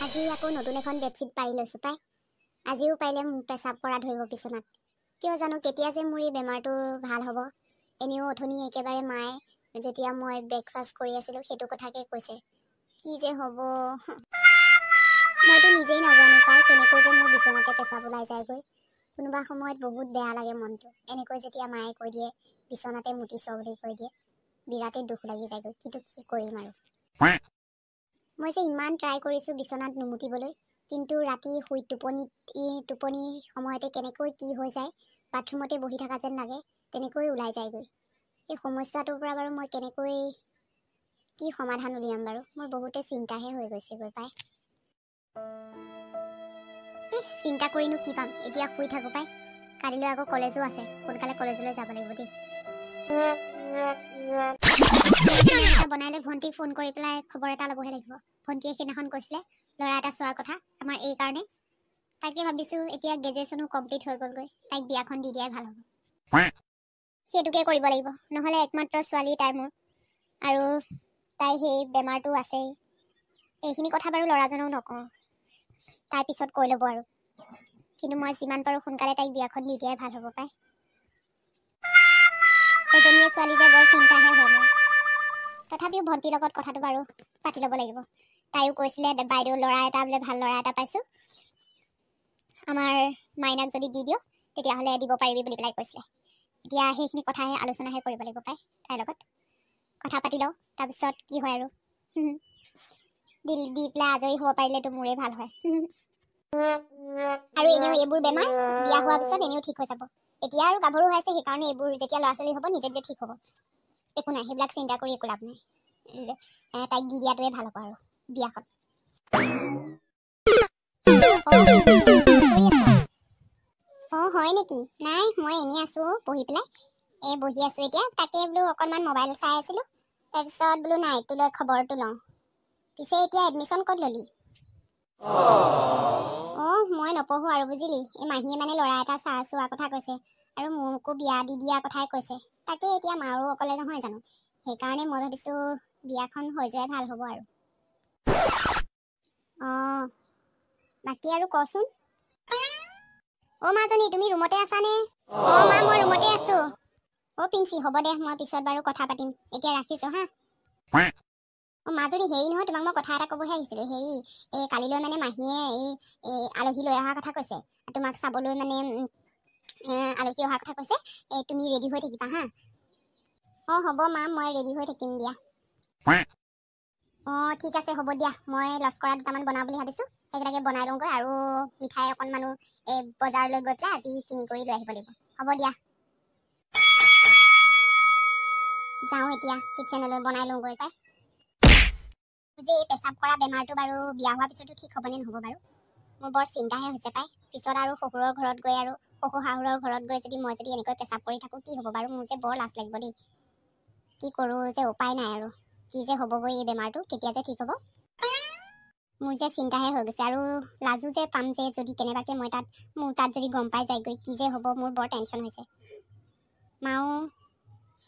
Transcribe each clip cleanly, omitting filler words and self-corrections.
আজি আকৌ নতুন এখন বেডশ্বীট পাৰি লৈছোঁ পাই। আজিও পাৰিলে পেচাব কৰা ধৰিব বিচনাত। কিয় জানো কেতিয়া যে মোৰ এই বেমাৰটো ভাল হ'ব। এনেও অথনি একেবাৰে মায়ে যেতিয়া মই ব্ৰেকফাষ্ট কৰি আছিলোঁ সেইটো কথাকে কৈছে। কি যে হ'ব মইতো নিজেই নাজানো পাই কেনেকৈ যে মোৰ বিচনাতে পেচাব ওলাই যায়গৈ। কোনোবা সময়ত বহুত বেয়া লাগে মনটো। এনেকৈ যেতিয়া মায়ে কৈ দিয়ে বিচনাতে মুতিছ বুলি কৈ দিয়ে, বিৰাটেই দুখ লাগি যায়গৈ। কিন্তু কি কৰিম আৰু। মই যে ইমান ট্ৰাই কৰিছোঁ বিচনাত নুমুতিবলৈ, কিন্তু ৰাতি শুই টোপনিৰ সময়তে কেনেকৈ কি হৈ যায়, বাথৰুমতে বহি থকা যেন লাগে, তেনেকৈ ওলাই যায়গৈ। এই সমস্যাটোৰ পৰা বাৰু মই কেনেকৈ কি সমাধান উলিয়াম বাৰু? মোৰ বহুতে চিন্তাহে হৈ গৈছেগৈ পাই। চিন্তা কৰিনো কি পাম, এতিয়া শুই থাকোঁ পাই। কালিলৈ আকৌ কলেজো আছে, সোনকালে কলেজলৈ যাব লাগিব দেই। বনাইলে ভণ্টিক ফোন কৰি পেলাই খবৰ এটা ল'বহে লাগিব। ভণ্টিয়ে সেইদিনাখন কৈছিলে ল'ৰা এটা চোৱাৰ কথা, আমাৰ এই কাৰণে। তাকে ভাবিছোঁ এতিয়া গ্ৰেজুৱেশ্যনো কমপ্লিট হৈ গ'লগৈ, তাইক বিয়াখন দি দিয়াই ভাল হ'ব। সেইটোকে কৰিব লাগিব, নহ'লে একমাত্ৰ ছোৱালী তাই মোৰ, আৰু তাই সেই বেমাৰটো আছেই। এইখিনি কথা বাৰু ল'ৰাজনেও নকওঁ, তাই পিছত কৈ ল'ব আৰু। কিন্তু মই যিমান পাৰোঁ সোনকালে তাইক বিয়াখন দি দিয়াই ভাল হ'ব পাই। এজনীয়ে ছোৱালী যে বৰ চিন্তাহে হয় মোৰ। তথাপিও ভণ্টিৰ লগত কথাটো বাৰু পাতি ল'ব লাগিব। তাইও কৈছিলে বাইদেউ ল'ৰা এটা বোলে ভাল ল'ৰা এটা পাইছোঁ, আমাৰ মাইনাক যদি দি দিওঁ তেতিয়াহ'লে দিব পাৰিবি বুলি পেলাই কৈছিলে। এতিয়া সেইখিনি কথাহে আলোচনাহে কৰিব লাগিব পাই তাইৰ লগত। কথা পাতি লওঁ, তাৰপিছত কি হয় আৰু। দি পেলাই আজৰি হ'ব পাৰিলেতো মোৰেই ভাল হয়। আৰু এনেও এইবোৰ বেমাৰ বিয়া হোৱাৰ পিছত এনেও ঠিক হৈ যাব। এতিয়া আৰু গাভৰু হৈ আছে, সেইকাৰণে এইবোৰ যেতিয়া ল'ৰা ছোৱালী হ'ব নিজে নিজে ঠিক হ'ব। একো নাই, সেইবিলাক চিন্তা কৰি একো লাভ নাই। তাইক দি দিয়াটোৱে ভাল হ'ব আৰু বিয়াখন। অঁ হয় নেকি? নাই মই এনেই আছোঁ বহি পেলাই। বহি আছোঁ এতিয়া, তাকে বোলো অকণমান মোবাইল চাই আছিলোঁ। তাৰপিছত বোলো নাই তোলৈ খবৰটো লওঁ। পিছে এতিয়া এডমিশ্যন ক'ত ল'লি? অঁ মই নপঢ়োঁ আৰু বুজিলি। এই মাহীয়ে মানে ল'ৰা এটা চোৱাৰ কথা কৈছে, আৰু মোকো বিয়া দি দিয়াৰ কথাই কৈছে। তাকে এতিয়া মাৰো অকলে নহয় জানো, সেইকাৰণে মই ভাবিছোঁ বিয়াখন হৈ যোৱাই ভাল হ'ব আৰু। অঁ বাকী আৰু কচোন। অ' মাজনী তুমি ৰুমতে আছানে? অঁ মা মই ৰুমতে আছোঁ। অ' পিংচি হ'ব দে, মই পিছত বাৰু কথা পাতিম, এতিয়া ৰাখিছোঁ হা। অঁ মাজনী হেৰি নহয়, তোমাক মই কথা এটা ক'বহে আহিছিলোঁ। হেৰি কালিলৈ মানে মাহীয়ে আলহী লৈ অহাৰ কথা কৈছে, তোমাক চাবলৈ মানে আলহী অহাৰ কথা কৈছে। তুমি ৰেডি হৈ থাকিবা হা। অঁ হ'ব মা মই ৰেডি হৈ থাকিম দিয়া। অঁ ঠিক আছে হ'ব দিয়া, মই লস্কৰা দুটামান বনাওঁ বুলি ভাবিছোঁ, সেইকেইটাকে বনাই লওঁগৈ। আৰু মিঠাই অকণমানো বজাৰলৈ গৈ পেলাই আজি কিনি কৰি লৈ আহিব লাগিব। হ'ব দিয়া যাওঁ এতিয়া কিটচেনলৈ বনাই লওঁগৈ পাই। যে এই পেচাব কৰা বেমাৰটো বাৰু বিয়া হোৱাৰ পিছতো ঠিক হ'বনে নহ'ব বাৰু? মোৰ বৰ চিন্তাহে হৈছে পাই। পিছত আৰু শহুৰৰ ঘৰত গৈ আৰু শহুৰ শাহুৰৰ ঘৰত গৈ যদি মই এনেকৈ পেচাব কৰি থাকোঁ কি হ'ব বাৰু? মোৰ যে বৰ লাজ লাগিব দেই। কি কৰোঁ যে উপায় নাই আৰু। কি যে হ'বগৈ এই বেমাৰটো, কেতিয়া যে ঠিক হ'ব। মোৰ যে চিন্তাহে হৈ গৈছে, আৰু লাজো যে পাম যে যদি কেনেবাকৈ মোৰ তাত যদি গম পাই যায়গৈ, কি যে হ'ব। মোৰ বৰ টেনশ্যন হৈছে। মাও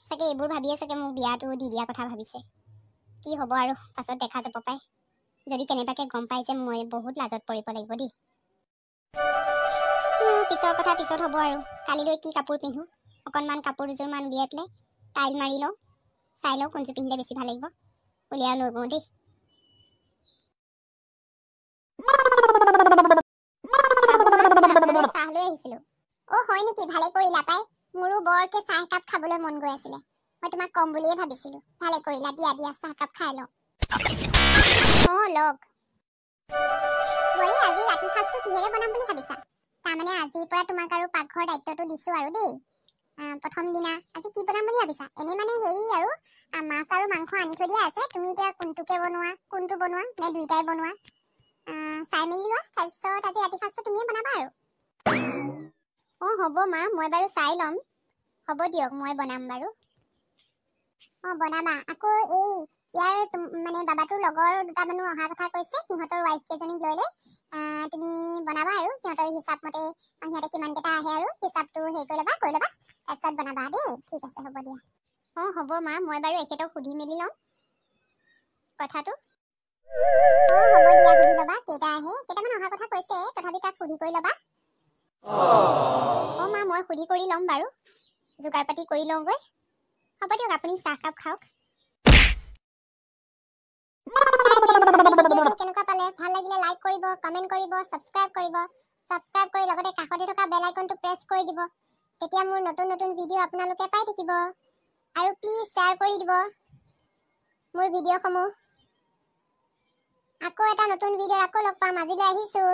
চাগে এইবোৰ ভাবিয়ে চাগে মোক বিয়াটো দি দিয়াৰ কথা ভাবিছে। কি হ'ব আৰু পাছত দেখা যাব পাই। যদি কেনেবাকৈ গম পাই যে মই বহুত লাজত পৰিব লাগিব দেই। পিছৰ কথা পিছত হ'ব আৰু। কালিলৈ কি কাপোৰ পিন্ধোঁ, অকণমান কাপোৰ দুযোৰমান উলিয়াই পেলাই টাইল মাৰি লওঁ, চাই লওঁ কোনযোৰ পিন্ধিলে বেছি ভাল লাগিব। উলিয়াই লৈ গওঁ দেই। চাহ লৈ আহিছিলোঁ। অ' হয় নেকি? ভালে কৰিলা পাই। মোৰো বৰকে চাহ একাপ খাবলৈ মন গৈ আছিলে। মই তোমাক ক'ম বুলিয়ে ভাবিছিলোঁ। ভালে কৰিলা, দিয়া দিয়া চাহ একাপ খাই লওঁ। অঁ লগ বোৱাৰী, আজি ৰাতি সাঁজটো কিহেৰে বনাম বুলি ভাবিছা? তাৰমানে আজিৰ পৰা তোমাক আৰু পাকঘৰৰ দায়িত্বটো দিছোঁ আৰু দেই। প্ৰথম দিনা আজি কি বনাম বুলি ভাবিছা? এনেই মানে হেৰি আৰু মাছ আৰু মাংস আনি থৈ দিয়া আছে। তুমি এতিয়া কোনটো বনোৱা নে দুইটাই বনোৱা চাই মেলি লোৱা। তাৰপিছত আজি ৰাতি সাঁজটো তুমিয়ে বনাবা আৰু। অঁ হ'ব মা, মই বাৰু চাই ল'ম। হ'ব দিয়ক, মই বনাম বাৰু। অঁ বনাবা। আকৌ ইয়াৰ মানে বাবাটোৰ লগৰ দুটামানো অহাৰ কথা কৈছে, সিহঁতৰ ৱাইফ কেইজনীক লৈ তুমি বনাবা আৰু সিহঁতৰ হিচাপ মতে সিহঁতে কিমানকেইটা আহে আৰু হিচাপটো হেৰি কৰি ল'বা তাৰপিছত বনাবা দেই। ঠিক আছে হ'ব দিয়া। অঁ হ'ব মা, মই বাৰু এখেতক সুধি মেলি ল'ম কথাটো। অঁ হ'ব দিয়া, সুধি ল'বা কেইটা আহে কেইটামান অহা কথা কৈছে তথাপি তাক সুধি কৰি ল'বা মা মই সুধি কৰি ল'ম বাৰু যোগাৰ পাতি কৰি লওঁগৈ হ'ব দিয়ক আপুনি চাহকাপ খাওক ভিডিঅ'টো কেনেকুৱা পালে ভাল লাগিলে লাইক কৰিব কমেন্ট কৰিব সাবস্ক্ৰাইব কৰি লগতে কাষতে থকা বেল আইকনটো প্ৰেছ কৰি দিব তেতিয়া মোৰ নতুন নতুন ভিডিঅ' আপোনালোকে পাই থাকিব আৰু প্লিজ শ্বেয়াৰ কৰি দিব মোৰ ভিডিঅ'সমূহ আকৌ এটা নতুন ভিডিঅ' আকৌ লগ পাম আজিলৈ আহিছো